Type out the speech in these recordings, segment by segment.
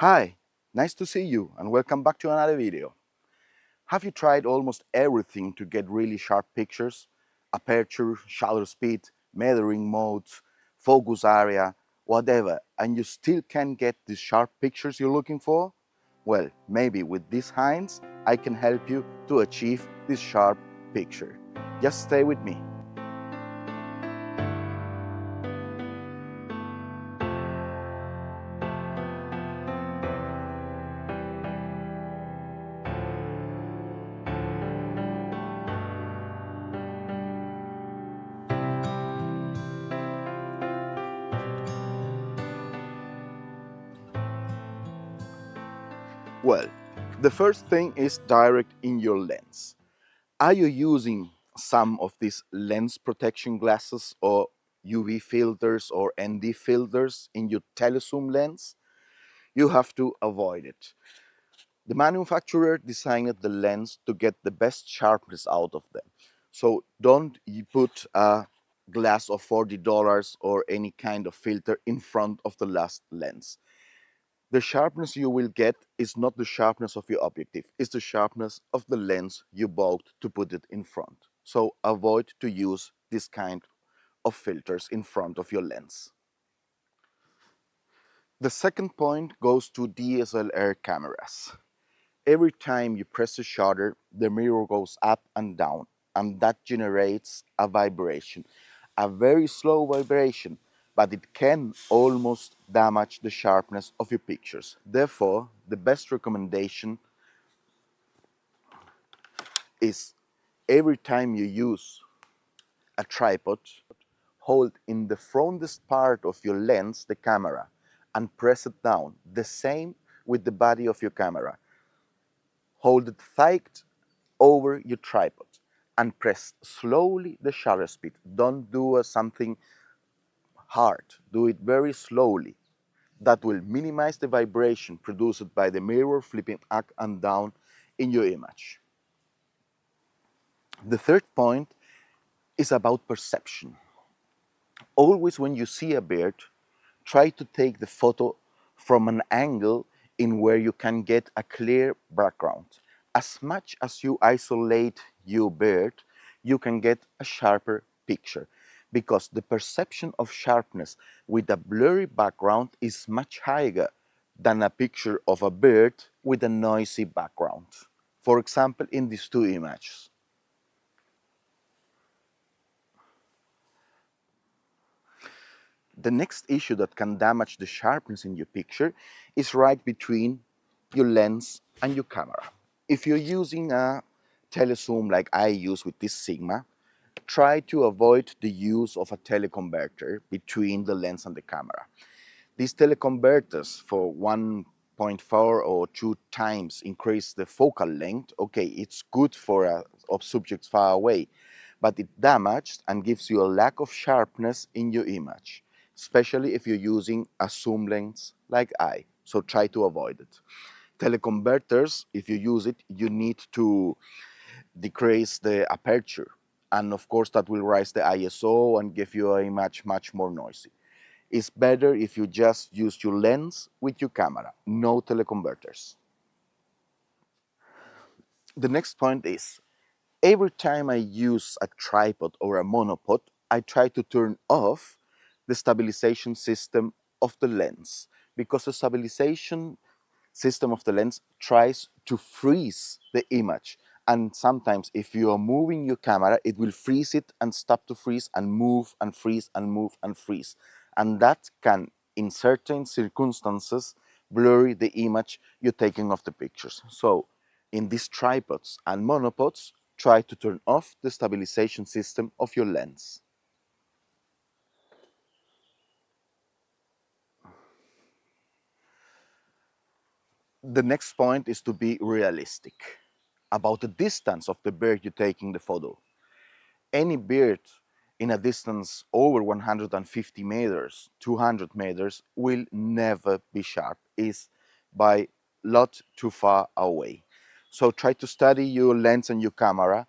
Hi, nice to see you and welcome back to another video. Have you tried almost everything to get really sharp pictures? Aperture, shutter speed, metering modes, focus area, whatever, and you still can't get the sharp pictures you're looking for? Well, maybe with this Haze, I can help you to achieve this sharp picture. Just stay with me. Well, the first thing is direct in your lens. Are you using some of these lens protection glasses or UV filters or ND filters in your telezoom lens? You have to avoid it. The manufacturer designed the lens to get the best sharpness out of them. So don't you put a glass of $40 or any kind of filter in front of the last lens. The sharpness you will get is not the sharpness of your objective, it's the sharpness of the lens you bought to put it in front. So avoid to use this kind of filters in front of your lens. The second point goes to DSLR cameras. Every time you press the shutter, the mirror goes up and down, and that generates a vibration, a very slow vibration, but it can almost damage the sharpness of your pictures. Therefore, the best recommendation is every time you use a tripod, hold in the frontest part of your lens the camera and press it down. The same with the body of your camera. Hold it tight over your tripod and press slowly the shutter speed. Don't do something hard, do it very slowly. That will minimize the vibration produced by the mirror flipping up and down in your image. The third point is about perception. Always when you see a bird, try to take the photo from an angle in where you can get a clear background. As much as you isolate your bird, you can get a sharper picture because the perception of sharpness with a blurry background is much higher than a picture of a bird with a noisy background. For example, in these two images. The next issue that can damage the sharpness in your picture is right between your lens and your camera. If you're using a telezoom like I use with this Sigma, try to avoid the use of a teleconverter between the lens and the camera. These teleconverters for 1.4 or 2 times increase the focal length. Okay, it's good for subjects far away, but it damages and gives you a lack of sharpness in your image, especially if you're using a zoom lens like I. So try to avoid it. Teleconverters, if you use it, you need to decrease the aperture. And of course, that will raise the ISO and give you an image much more noisy. It's better if you just use your lens with your camera, no teleconverters. The next point is, every time I use a tripod or a monopod, I try to turn off the stabilization system of the lens because the stabilization system of the lens tries to freeze the image. And sometimes if you are moving your camera, it will freeze it and stop to freeze and move and freeze and move and freeze. And that can, in certain circumstances, blur the image you're taking of the pictures. So in these tripods and monopods, try to turn off the stabilization system of your lens. The next point is to be realistic about the distance of the bird you're taking the photo. Any bird in a distance over 150 meters, 200 meters will never be sharp, is by lot too far away. So try to study your lens and your camera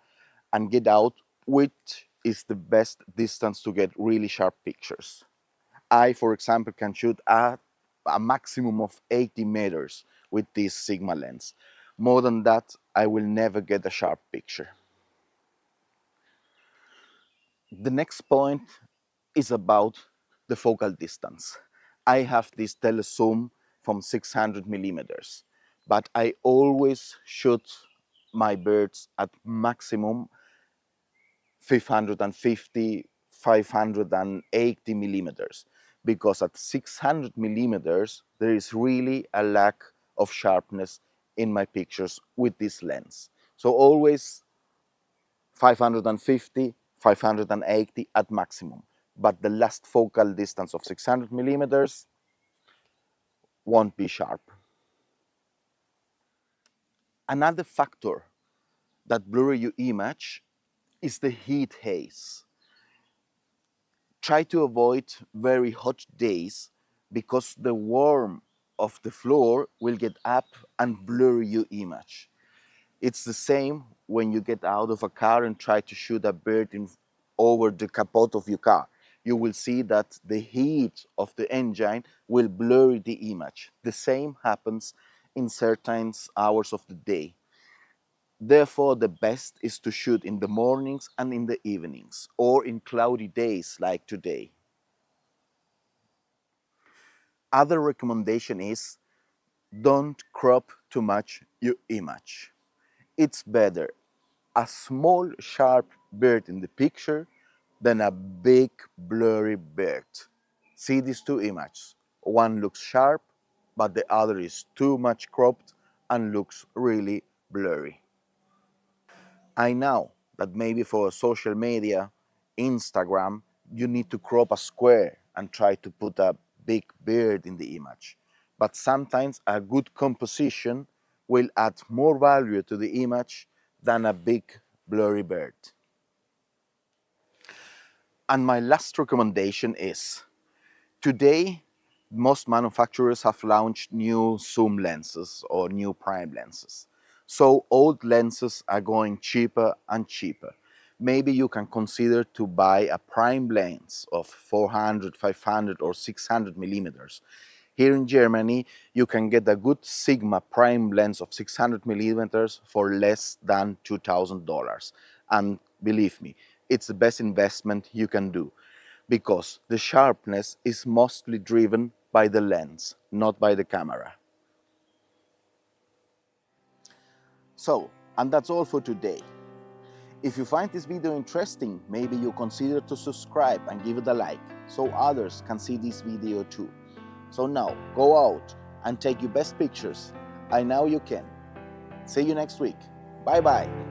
and get out which is the best distance to get really sharp pictures. I, for example, can shoot at a maximum of 80 meters with this Sigma lens. More than that, I will never get a sharp picture. The next point is about the focal distance. I have this telezoom from 600 millimeters, but I always shoot my birds at maximum 550, 580 millimeters, because at 600 millimeters there is really a lack of sharpness in my pictures with this lens. So always 550, 580 at maximum. But the last focal distance of 600 millimeters won't be sharp. Another factor that blurs your image is the heat haze. Try to avoid very hot days because the warmth of the floor will get up and blur your image. It's the same when you get out of a car and try to shoot a bird over the capot of your car. You will see that the heat of the engine will blur the image. The same happens in certain hours of the day. Therefore, the best is to shoot in the mornings and in the evenings, or in cloudy days like today. Other recommendation is don't crop too much your image. It's better a small sharp bird in the picture than a big blurry bird. See these two images. One looks sharp, but the other is too much cropped and looks really blurry. I know that maybe for social media, Instagram, you need to crop a square and try to put a big bird in the image. But sometimes a good composition will add more value to the image than a big blurry bird. And my last recommendation is, today most manufacturers have launched new zoom lenses or new prime lenses. So old lenses are going cheaper and cheaper. Maybe you can consider to buy a prime lens of 400, 500 or 600 millimeters. Here in Germany, you can get a good Sigma prime lens of 600 millimeters for less than $2,000. And believe me, it's the best investment you can do, because the sharpness is mostly driven by the lens, not by the camera. So, and that's all for today. If you find this video interesting, maybe you consider to subscribe and give it a like, so others can see this video too. So now, go out and take your best pictures. I know you can. See you next week. Bye bye.